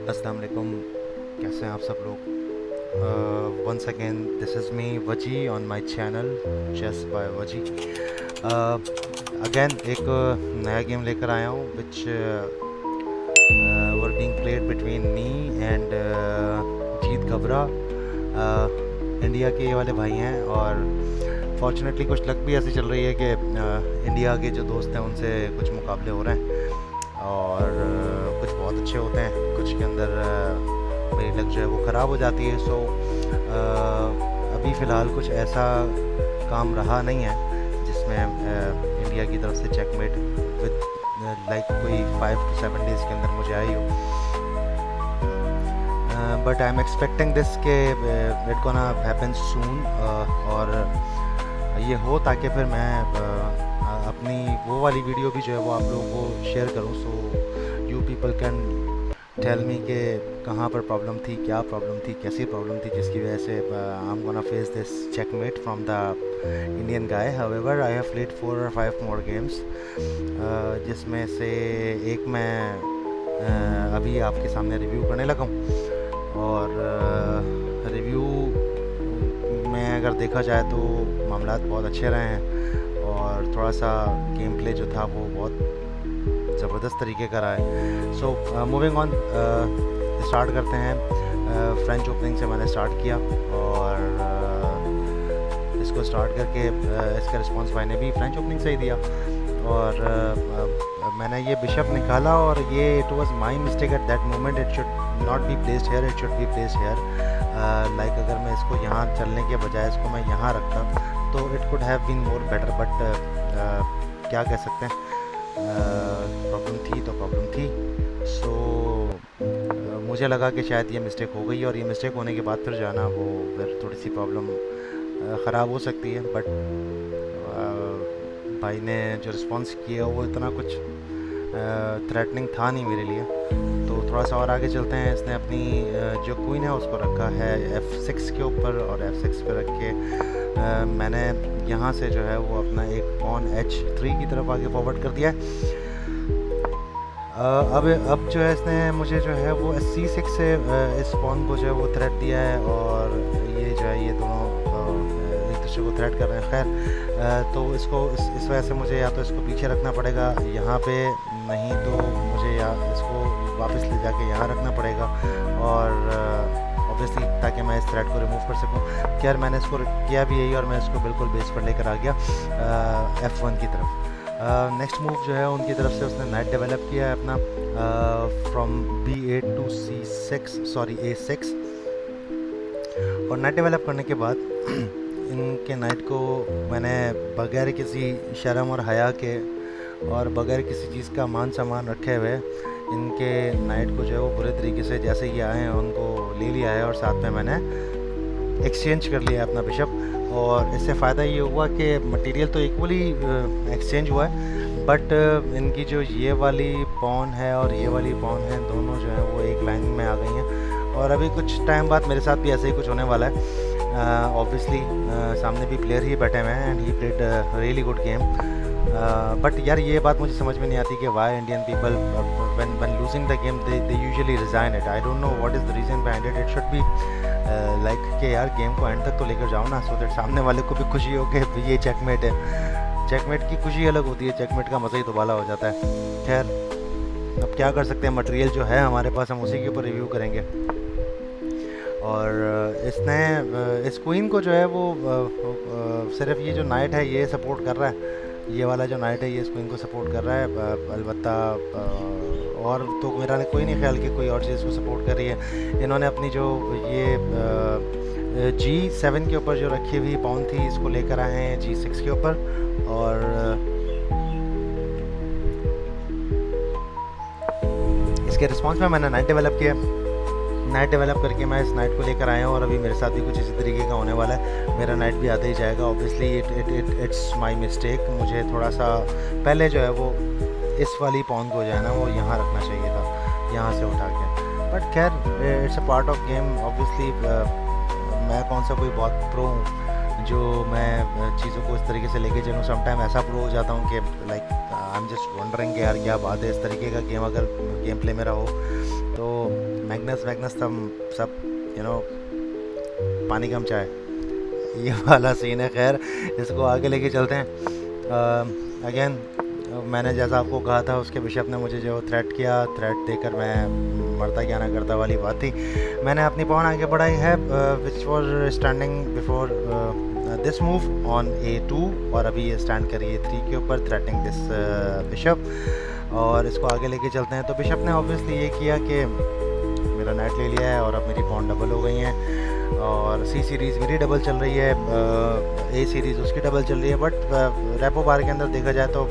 अस्सलाम वालेकुम। कैसे हैं आप सब लोग? Once again this is me Waji on my channel chess by Waji. Again एक नया गेम लेकर आया हूँ which were being played between me and Jeet Gabra. India के ये वाले भाई हैं और फॉर्चुनेटली कुछ लक भी ऐसी चल रही है कि इंडिया के जो दोस्त हैं उनसे कुछ मुकाबले हो रहे हैं और कुछ बहुत अच्छे होते हैं, कुछ के अंदर मेरी लक जो है वो ख़राब हो जाती है। सो अभी फ़िलहाल कुछ ऐसा काम रहा नहीं है जिसमें इंडिया की तरफ से चेकमेट विद लाइक कोई 5 to 7 डेज़ के अंदर मुझे आई हो। But I am expecting this के इट गोना हैपन सून और ये हो ताकि फिर मैं अपनी वो वाली वीडियो भी जो है वो आप लोगों को शेयर करूं, so you people can tell me कि कहाँ पर प्रॉब्लम थी, क्या प्रॉब्लम थी, कैसी प्रॉब्लम थी जिसकी वजह से I am gonna face this checkmate from the Indian guy. However I have played 4 or 5 more games, जिसमें से एक मैं अभी आपके सामने रिव्यू करने लगा हूँ। और रिव्यू में अगर देखा जाए तो मामलात बहुत अच्छे रहे हैं और थोड़ा सा गेम प्ले जो था वो बहुत ज़बरदस्त तरीके का रहा है। सो मूविंग ऑन, स्टार्ट करते हैं। फ्रेंच ओपनिंग से मैंने स्टार्ट किया और इसको स्टार्ट करके इसका रिस्पांस भाई ने भी फ्रेंच ओपनिंग से ही दिया और मैंने ये बिशप निकाला और ये it was my mistake at that moment. It should not be placed here, it should be placed here. Like अगर मैं इसको यहाँ चलने के बजाय इसको मैं यहाँ रखता तो it could have been more better, but क्या कह सकते हैं, प्रॉब्लम थी तो प्रॉब्लम थी। सो मुझे लगा कि शायद ये मिस्टेक हो गई और ये मिस्टेक होने के बाद फिर जो है ना वो फिर थोड़ी सी प्रॉब्लम ख़राब हो सकती है। बट भाई ने जो रिस्पॉन्स किया वो इतना कुछ थ्रेटनिंग था नहीं मेरे लिए। तो थोड़ा सा और आगे चलते हैं। इसने अपनी जो क्वीन है उसको रखा है F6 के ऊपर और F6 पे रख के मैंने यहाँ से जो है वो अपना एक पॉन H3 की तरफ आगे फॉरवर्ड कर दिया है। अब जो है इसने मुझे जो है वो C6 से इस पॉन को जो है वो थ्रेट दिया है और ये जो है ये दोनों एक दूसरे को थ्रेट कर रहे हैं। खैर तो इसको इस वजह से मुझे या तो इसको पीछे रखना पड़ेगा यहाँ पे, नहीं तो मुझे या इसको वापस ले जाके यहाँ रखना पड़ेगा और ऑब्वियसली ताकि मैं इस थ्रेड को रिमूव कर सकूँ। खैर मैंने इसको किया भी यही और मैं इसको बिल्कुल बेस पर लेकर आ गया F1 की तरफ। नेक्स्ट मूव जो है उनकी तरफ से उसने नाइट डेवलप किया है अपना फ्रॉम B8 to A6 और नाइट डेवलप करने के बाद इनके नाइट को मैंने बगैर किसी शर्म और हया के और बगैर किसी चीज़ का मान सम्मान रखे हुए इनके नाइट को जो है वो बुरे तरीके से जैसे ही आए हैं उनको ले लिया है और साथ में मैंने एक्सचेंज कर लिया अपना बिशप। और इससे फ़ायदा ये हुआ कि मटेरियल तो इक्वली एक्सचेंज हुआ है, बट इनकी जो ये वाली पॉन है और ये वाली पॉन है दोनों जो है वो एक लाइन में आ गई हैं और अभी कुछ टाइम बाद मेरे साथ भी ऐसे ही कुछ होने वाला है। ऑब्वियसली सामने भी प्लेयर ही बैठे हुए हैं and he played really good game. But यार ये बात मुझे समझ में नहीं आती कि why Indian people when losing the game they usually resign it. I don't know what is the reason behind it. It should be like कि यार गेम को एंड तक तो लेकर जाओ ना, सो दैट सामने वाले को भी खुशी हो कि ये चेकमेट है। चेकमेट की खुशी अलग होती है, चेकमेट का मज़ा ही दोबाला हो जाता है। खैर अब क्या कर सकते हैं, मटेरियल जो है हमारे पास हम उसी के ऊपर रिव्यू करेंगे। और इसने इस क्वीन को जो है वो सिर्फ ये जो नाइट है ये सपोर्ट कर रहा है, ये वाला जो नाइट है ये इस क्वीन को सपोर्ट कर रहा है। अलबत्ता और तो मेरा कोई नहीं ख्याल कि कोई और चीज़ को सपोर्ट कर रही है। इन्होंने अपनी जो ये G7 के ऊपर जो रखी हुई पॉन थी इसको लेकर आए हैं G6 के ऊपर और इसके रिस्पॉन्स में मैंने नाइट डेवलप किया। नाइट डेवलप करके मैं इस नाइट को लेकर आया हूँ और अभी मेरे साथ भी कुछ इसी तरीके का होने वाला है। मेरा नाइट भी आता ही जाएगा। Obviously it's my mistake. मुझे थोड़ा सा पहले जो है वो इस वाली पॉन को जो है ना वो यहाँ रखना चाहिए था, यहाँ से उठा के। बट खैर it's a part of game. Obviously मैं कौन सा कोई बहुत प्रो हूँ जो मैं चीज़ों को इस तरीके से लेके चलूँ। समटाइम ऐसा प्रो हो जाता हूँ कि like I am just wondering कि यार क्या बात है, इस तरीके का गेम अगर गेम प्ले मेरा हो तो मैग्नस वैग्नस सब पानी कम चाय, ये वाला सीन है। खैर इसको आगे लेके चलते हैं। अगेन मैंने जैसा आपको कहा था, उसके बिशप ने मुझे जो थ्रेट किया, थ्रेट देकर मैं मरता क्या ना करता वाली बात थी। मैंने अपनी पॉन आगे बढ़ाई है, which was standing before this move on A2, और अभी ये स्टैंड करिए 3 के ऊपर, थ्रेटिंग दिस बिशप। और इसको आगे लेके चलते हैं। तो बिशप ने ऑब्वियसली ये किया कि मेरा नाइट ले लिया है और अब मेरी पॉन डबल हो गई हैं, और C सीरीज़ मेरी डबल चल रही है, A सीरीज़ उसकी डबल चल रही है। बट रेपो बार के अंदर देखा जाए तो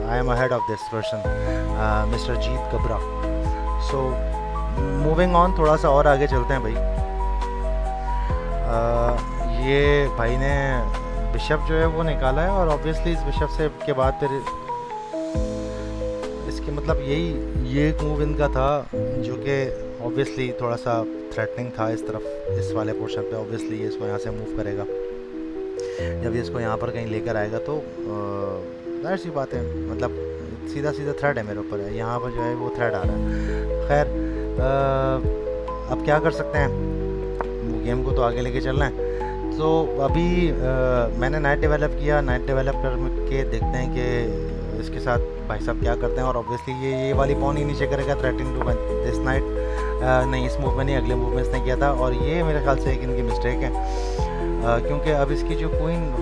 I am ahead of this person, mister Jeet Kabra. So moving on, थोड़ा सा और आगे चलते हैं भाई। ये भाई ने बिशप जो है वो निकाला है, और ऑब्वियसली इस बिशप से के बाद फिर इसके मतलब ये एक मूव इनका था जो कि ऑब्वियसली थोड़ा सा थ्रेटनिंग था इस तरफ, इस वाले पोर्शन पे। ऑब्वियसली ये इसको यहाँ से मूव करेगा, जब ये इसको यहाँ पर कहीं लेकर आएगा तो जाहिर सी बात है, मतलब सीधा थ्रेड है मेरे ऊपर है, यहाँ पर जो है वो थ्रेड आ रहा है। खैर अब क्या कर सकते हैं, गेम को तो आगे लेके चलना है। तो अभी मैंने नाइट डेवलप किया, नाइट डेवलप करके देखते हैं कि इसके साथ भाई साहब क्या करते हैं। और ऑब्वियसली ये वाली पॉन ही नीचे करेगा, थ्रेटिंग टू दिस नाइट। नहीं, इस मूव में नहीं, अगले मूव में इसने किया था, और ये मेरे ख्याल से एक इनकी मिस्टेक है, क्योंकि अब इसकी जो क्वीन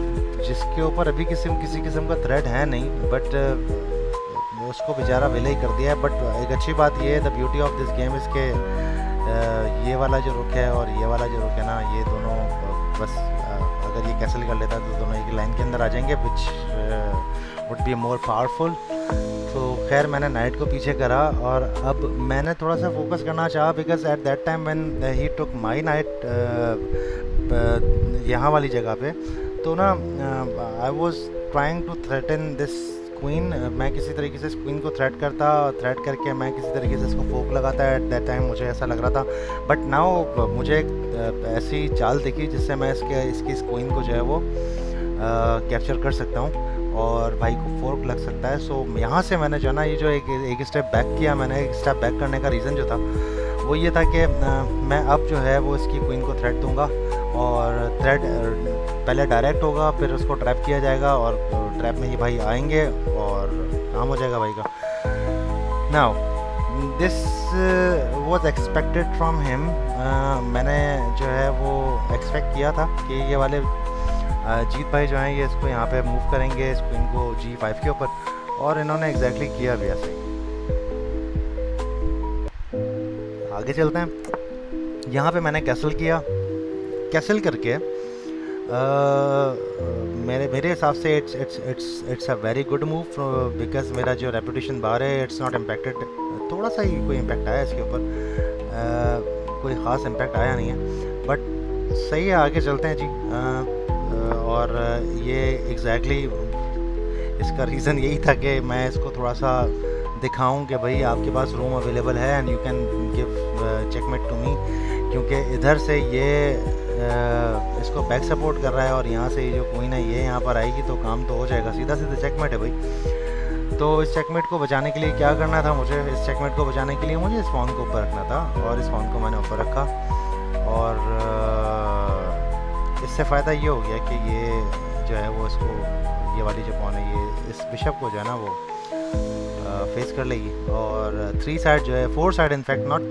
जिसके ऊपर अभी किसी किस्म का थ्रेट है नहीं, बट उसको बेचारा विले ही कर दिया है। बट एक अच्छी बात ये है, the beauty of this game इसके ये वाला जो रुक है और ये वाला जो रुक है ना, ये दोनों बस अगर ये कैंसिल कर लेता तो दोनों एक लाइन के अंदर आ जाएंगे, which would be more powerful. तो खैर मैंने नाइट को पीछे करा, और अब मैंने थोड़ा सा फोकस करना चाहा, because at that time when he took my knight यहाँ वाली जगह पे, तो ना I was trying to threaten this queen. मैं किसी तरीके से इस क्वीन को थ्रेट करके मैं किसी तरीके से इसको फोक लगाता है। एट दैट टाइम मुझे ऐसा लग रहा था, बट नाउ मुझे एक ऐसी चाल दिखी जिससे मैं इसकी इस क्वीन को जो है वो कैप्चर कर सकता हूँ और भाई को फोर्क लग सकता है। सो यहाँ से मैंने जो है ना, ये जो एक स्टेप बैक किया मैंने। एक स्टेप बैक करने का रीज़न जो था वो ये था कि मैं अब जो है वो इसकी क्वीन को थ्रेट दूंगा, और थ्रेट पहले डायरेक्ट होगा, फिर उसको ट्रैप किया जाएगा, और ट्रैप में ये भाई आएंगे और काम हो जाएगा भाई का। Now this was expected from him. मैंने जो है वो एक्सपेक्ट किया था कि ये वाले जीत भाई जो हैं ये इसको यहाँ पे मूव करेंगे, इस क्वीन को G5 के ऊपर, और इन्होंने एग्जैक्टली किया भी ऐसे ही। आगे चलते हैं। यहाँ पे मैंने कैसल किया, कैसल करके मेरे हिसाब से it's a very good move, because मेरा जो रेपुटेशन बाहर है इट्स नॉट इम्पैक्टेड। थोड़ा सा ही कोई इम्पैक्ट आया इसके ऊपर, कोई ख़ास इम्पैक्ट आया नहीं है, बट सही है। आगे चलते हैं जी। और ये एग्जैक्टली इसका रीज़न यही था कि मैं इसको थोड़ा सा दिखाऊं कि भाई आपके पास रूम अवेलेबल है and you can give checkmate to me, क्योंकि इधर से ये इसको बैक सपोर्ट कर रहा है, और यहाँ से ये जो क्वीन है ये यहाँ पर आएगी तो काम तो हो जाएगा, सीधा चेकमेट है भाई। तो इस चेकमेट को बचाने के लिए क्या करना था मुझे, इस चेकमेट को बचाने के लिए मुझे इस पॉन को ऊपर रखना था, और इस पॉन को मैंने ऊपर रखा, और इससे फ़ायदा ये हो गया कि ये जो है वो इसको, ये वाली जो पॉन है ये इस बिशप को जो है ना वो फेस कर लेगी, और 3 साइड जो है, 4 side in fact, not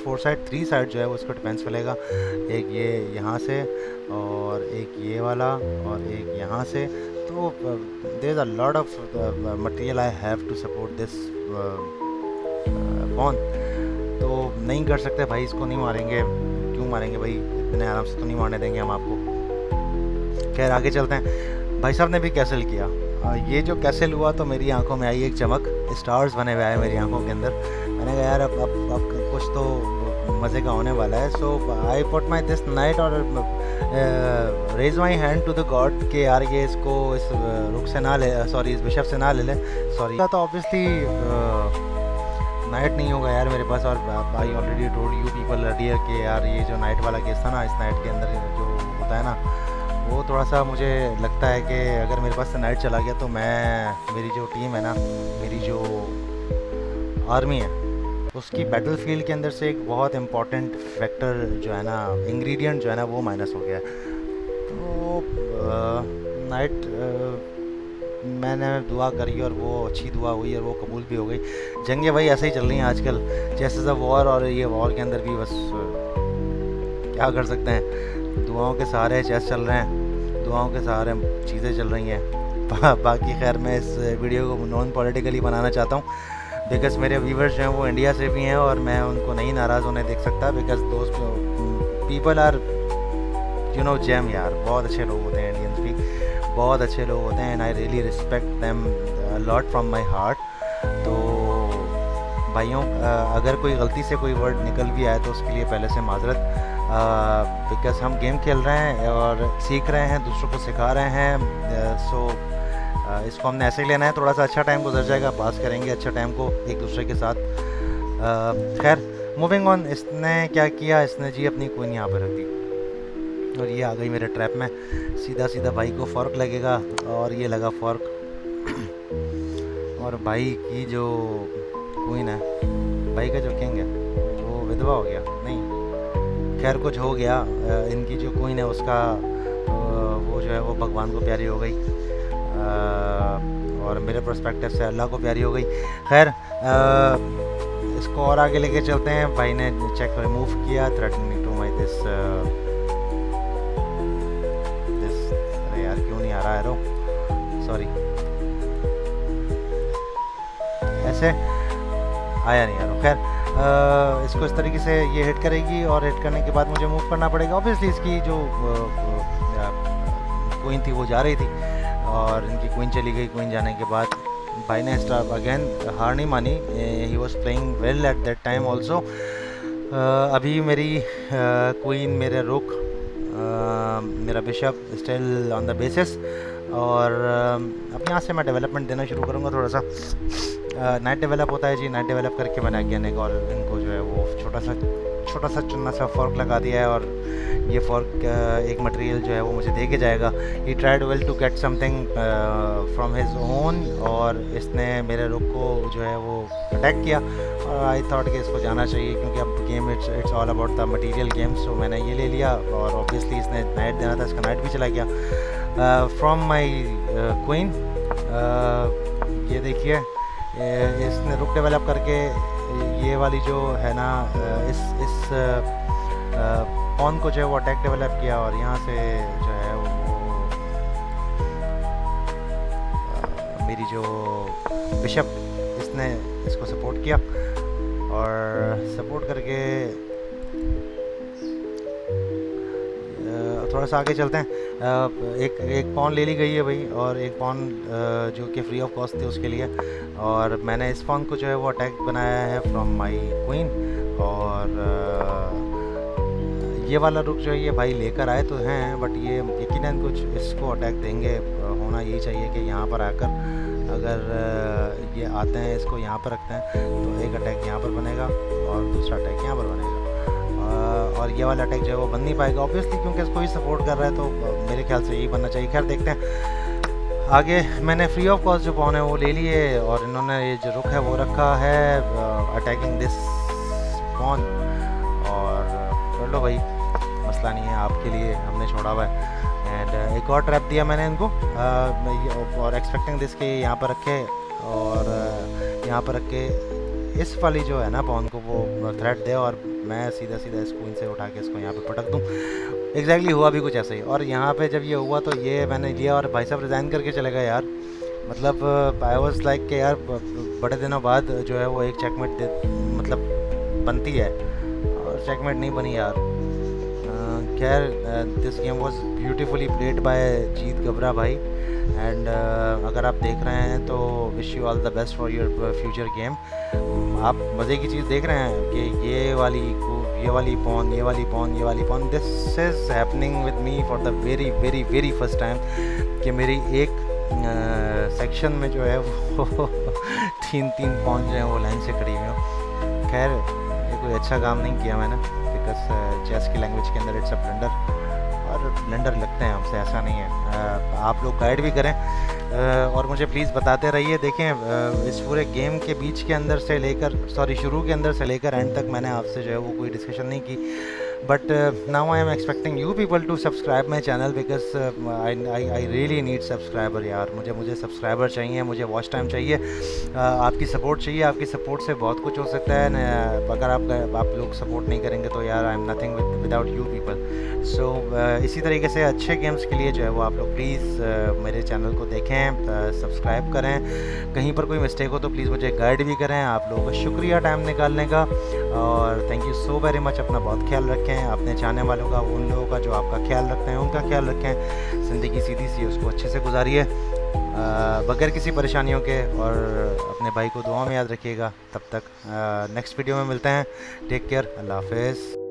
4 side, 3 side जो है वो इसको डिफेंस मिलेगा। एक ये यहाँ से, और एक ये वाला, और एक यहाँ से। तो there is a lot of material I have to support this pawn. तो नहीं कर सकते भाई, इसको नहीं मारेंगे, क्यों मारेंगे भाई, इतने आराम से तो नहीं मारने देंगे हम आपको। खैर आगे चलते हैं। भाई साहब ने भी कैसल किया। ये जो कैसल हुआ तो मेरी आंखों में आई एक चमक, स्टार्स बने हुए आए मेरी आंखों के अंदर। मैंने कहा यार अब कुछ तो मज़े का होने वाला है। So I put my this night और raise my hand to the god कि यार ये इसको इस रुख से ना ले, सॉरी इस बिशप से ना ले ले, सॉरी। तो ऑब्वियसली नाइट नहीं होगा यार मेरे पास, और I already told you people earlier कि यार ये जो नाइट वाला केस था ना, इस नाइट के अंदर जो होता है ना, वो थोड़ा सा मुझे लगता है कि अगर मेरे पास से नाइट चला गया तो मेरी जो टीम है ना, मेरी जो आर्मी है उसकी बैटल फील्ड के अंदर से एक बहुत इम्पॉर्टेंट फैक्टर जो है ना, इंग्रेडिएंट जो है ना, वो माइनस हो गया। तो नाइट मैंने दुआ करी और वो अच्छी दुआ हुई और वो कबूल भी हो गई। जंगें भाई ऐसे ही चल रही हैं आजकल, चेस इज़ अ वॉर, और ये वॉर के अंदर भी बस क्या कर सकते हैं, दुआओं के सहारे चेस चल रहे हैं, दुआओं के सहारे चीज़ें चल रही हैं। बाकी खैर मैं इस वीडियो को नॉन पॉलिटिकली बनाना चाहता हूँ बिकॉज़ मेरे व्यूवर्स जो हैं वो इंडिया से भी हैं और मैं उनको नहीं नाराज़ होने देख सकता बिकॉज़ दोस्त people are you know gem यार, बहुत अच्छे लोग होते हैं इंडियंस भी, बहुत अच्छे लोग होते हैं and I really respect them lot from my heart. तो भाइयों अगर कोई गलती से कोई वर्ड निकल भी आए तो उसके लिए पहले से माजरत, बिकॉज़ हम गेम खेल रहे हैं और सीख रहे हैं, दूसरों को सिखा रहे हैं। सो इसको हमने ऐसे ही लेना है, थोड़ा सा अच्छा टाइम गुजर जाएगा, पास करेंगे अच्छा टाइम को एक दूसरे के साथ। खैर मूविंग ऑन, इसने क्या किया, इसने जी अपनी क्वीन यहाँ पर रख दी और ये आ गई मेरे ट्रैप में। सीधा सीधा भाई को फॉर्क लगेगा और ये लगा फॉर्क। और भाई की जो क्वीन है, भाई का जो किंग है वो विधवा हो गया, नहीं खैर कुछ हो गया। इनकी जो क्वीन है उसका वो जो है वो भगवान को प्यारी हो गई और मेरे पर्सपेक्टिव से अल्लाह को प्यारी हो गई। खैर इसको और आगे लेके चलते हैं। भाई ने चेक रिमूव किया, थ्रेटनिंग टू माई दिस अरे यार क्यों नहीं आ रहा है, रो सॉरी, ऐसे आया नहीं यार। खैर इसको इस तरीके से ये हिट करेगी और हिट करने के बाद मुझे मूव करना पड़ेगा। ऑब्वियसली इसकी जो क्वीन थी वो जा रही थी और इनकी क्वीन चली गई। क्वीन जाने के बाद भाई ने स्टार अगेन हार नहीं मानी, he was playing well at that time also. अभी मेरी क्वीन, मेरे रुक, मेरा bishop still on the basis और अब यहाँ से मैं डेवलपमेंट देना शुरू करूँगा। थोड़ा सा नाइट डेवलप होता है जी, नाइट डेवलप करके मैंने अगेन और इनको जो है वो छोटा सा चुन्ना सा फॉर्क लगा दिया है और ये फॉर्क एक मटेरियल जो है वो मुझे दे के जाएगा। He tried well to get something from his own और इसने मेरे रुक को जो है वो अटैक किया और आई थॉट कि इसको जाना चाहिए क्योंकि अब game it's all about the material game. So मैंने ये ले लिया और ऑब्वियसली इसने नाइट देना था, इसका नाइट भी चला गया फ्रॉम माई क्वीन। ये देखिए इसने रुक डेवलप करके ये वाली जो है ना इस पॉन को जो है वो अटैक डेवलप किया और यहाँ से जो है वो मेरी जो बिशप इसने इसको सपोर्ट किया और सपोर्ट करके थोड़ा सा आगे चलते हैं। एक पॉन ले ली गई है भाई और एक पॉन जो कि फ्री ऑफ कॉस्ट थे उसके लिए, और मैंने इस पॉन को जो है वो अटैक बनाया है फ्रॉम माय क्वीन। और ये वाला रुक जो है ये भाई लेकर आए तो हैं बट ये यकीनन कुछ इसको अटैक देंगे। होना यही चाहिए कि यहाँ पर आकर अगर ये आते हैं, इसको यहाँ पर रखते हैं तो एक अटैक यहाँ पर बनेगा और दूसरा अटैक यहाँ पर बनेगा और ये वाला अटैक जो है वो बन नहीं पाएगा ऑब्वियसली क्योंकि इसको ही सपोर्ट कर रहा है, तो मेरे ख्याल से यही बनना चाहिए। खैर देखते हैं आगे। मैंने फ्री ऑफ कॉस्ट जो पॉन है वो ले लिए और इन्होंने ये जो रुक है वो रखा है अटैकिंग दिस पॉन। और कर लो भाई, मसला नहीं है, आपके लिए हमने छोड़ा हुआ है। एंड एक और ट्रैप दिया मैंने इनको और एक्सपेक्टिंग दिस के यहाँ पर रखे और यहाँ पर रख के इस वाली जो है ना पॉन को वो थ्रेट दे और मैं सीधा सीधा इस क्वीन से उठा के इसको यहाँ पे पटक दूँ। एग्जैक्टली हुआ भी कुछ ऐसा ही। और यहाँ पे जब ये हुआ तो ये मैंने लिया और भाई साहब रिज़ाइन करके चले गए यार। मतलब आई वाज लाइक कि यार बड़े दिनों बाद जो है वो एक चेकमेट मतलब बनती है और चेकमेट नहीं बनी यार। खैर this game was beautifully played by Jeet Gabra भाई। एंड अगर आप देख रहे हैं तो wish you all the best for your future game. आप मज़े की चीज़ देख रहे हैं कि ये वाली pawn this is happening with me for the very very very first time कि मेरी एक सेक्शन में जो है वो तीन पॉन जो है वो लाइन से खड़ी हुई हो। खैर ये कोई अच्छा काम नहीं किया मैंने बिकॉज चेस की लैंग्वेज के अंदर इट्स अ ब्लेंडर और ब्लेंडर लगते हैं हमसे, ऐसा नहीं है। आप लोग गाइड भी करें और मुझे प्लीज़ बताते रहिए। देखें इस पूरे गेम के बीच के अंदर से लेकर शुरू के अंदर से लेकर एंड तक मैंने आपसे जो है वो कोई डिस्कशन नहीं की, but now I am expecting you people to subscribe my channel because I really need subscriber यार। मुझे सब्सक्राइबर चाहिए, मुझे वॉच टाइम चाहिए, आपकी सपोर्ट चाहिए। आपकी सपोर्ट से बहुत कुछ हो सकता है अगर आप लोग सपोर्ट नहीं करेंगे तो यार I am nothing without you people. So इसी तरीके से अच्छे गेम्स के लिए जो है वो आप लोग प्लीज़ मेरे चैनल को देखें, सब्सक्राइब करें। कहीं पर कोई मिस्टेक हो तो प्लीज़ मुझे गाइड भी करें। आप लोगों का शुक्रिया टाइम निकालने का, और thank you so very much. अपना बहुत ख्याल रखें, अपने चाहने वालों का, उन लोगों का जो आपका ख्याल रखते हैं उनका ख्याल रखें। ज़िंदगी सीधी सी है, उसको अच्छे से गुजारिए बगैर किसी परेशानियों के, और अपने भाई को दुआ में याद रखिएगा। तब तक नेक्स्ट वीडियो में मिलते हैं। टेक केयर, अल्लाह हाफिज़।